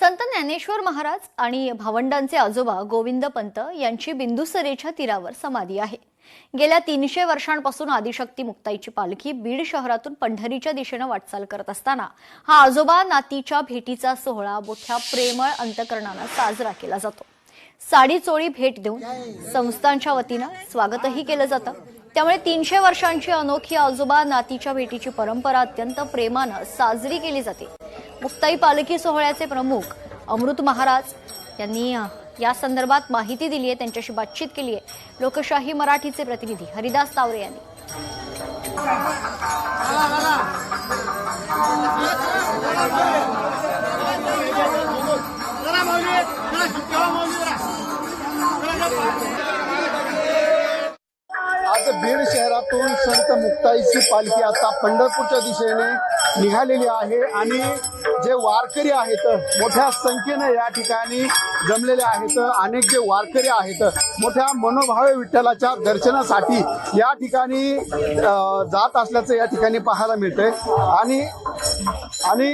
संत ज्ञानेश्वर महाराज आणि भावंडांचे आजोबा गोविंदपंत यांची बिंदुसरेच्या तीरावर समाधी आहे। गेल्या 300 वर्षांपासून आदिशक्ती मुक्ताईची पालखी बीड शहरातून पंढरीच्या दिशेने वाटचाल करत असताना हा आजोबा नातीच्या भेटीचा सोहळा मोठ्या प्रेमळ अंतकरणाने साजरा केला जातो। साडी चोळी भेट देऊन संस्थांच्या वतीने स्वागतही केलं जातं। त्यामुळे 300 वर्षांची अनोखी आजोबा नातीच्या भेटीची परंपरा अत्यंत प्रेमाने साजरी केली जाते। मुक्ताई पालखी सोहळ्याचे प्रमुख अमृत महाराज यांनी या संदर्भात माहिती दिली आहे, त्यांच्याशी बातचीत केली आहे। लोकशाही मराठीचे प्रतिनिधी हरिदास तावरे यांनी आज बीड शहरातून संत मुक्ताईची पालखी आता पंढरपूरच्या दिशेने निघालेली आहे आणि जे वारकरी आहेत मोठ्या संख्येने या ठिकाणी जमलेले आहेत। अनेक जे वारकरी आहेत मोठ्या मनोभावे विठ्ठलाच्या दर्शनासाठी या ठिकाणी जात असल्याचं या ठिकाणी पाहायला मिळतंय। आणि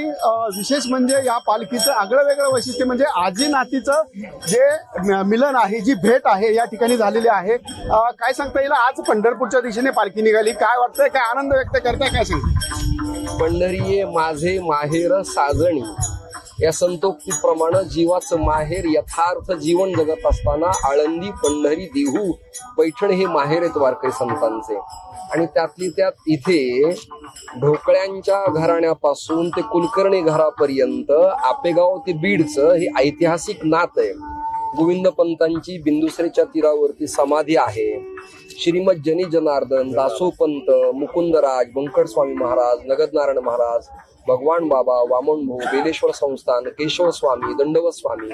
विशेष म्हणजे या पालखीचं आगळं वेगळं वैशिष्ट्य म्हणजे आजी नातीचं जे मिलन आहे, जी भेट आहे या ठिकाणी झालेली आहे। काय सांगता येईल, आज पंढरपूरच्या दिशेने पालखी निघाली, काय वाटतंय, काय आनंद व्यक्त करताय, काय सांगता? पंढरीये माझे माहेर साजणी या संतोक्तीप्रमाणे जीवाचं माहेर यथार्थ जीवन जगत असताना आळंदी पंढरी देहू पैठण हे माहेर आहेत वारकरी संतांचे। आणि त्यातली त्यात इथे ढोकळ्यांच्या घराण्यापासून ते कुलकर्णी घरापर्यंत आपेगाव ते बीडचं हे ऐतिहासिक नात आहे। गोविंदपंतांची बिंदुसरेच्या तीरावरती समाधी आहे। श्रीमद जनी जनार्दन, दासोपंत, मुकुंदराज, बंकट स्वामी महाराज, नगदनारायण महाराज, भगवान बाबा, वामन भाऊ, बेलेश्वर संस्थान, केशव स्वामी, दंडवत स्वामी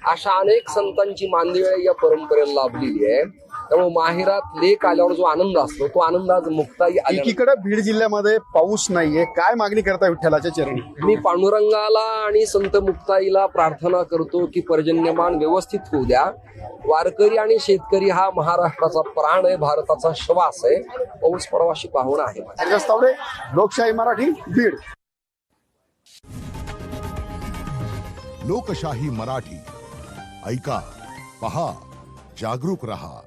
अशा अनेक संतांची मानदेय या परंपरेला लाभलेली आहे। त्यामुळे माहेरात लेक आल्यावर जो आनंद असतो तो आनंद आज मुक्ताई एकीकडे बीड जिल्ह्यामध्ये पाऊस नाहीये, काय मागणी करता विठ्ठलाच्या चरणी? मी पांडुरंगाला आणि संत मुक्ताईला प्रार्थना करतो की पर्जन्यमान व्यवस्थित होऊ द्या। वारकरी आणि शेतकरी हा महाराष्ट्राचा प्राण आहे, भारताचा श्वास आहे। पाऊस परवाशी पाहुणा आहे। हरिदास तावरे, लोकशाही मराठी, बीड। लोकशाही मराठी ऐका, पहा, जागरूक रहा।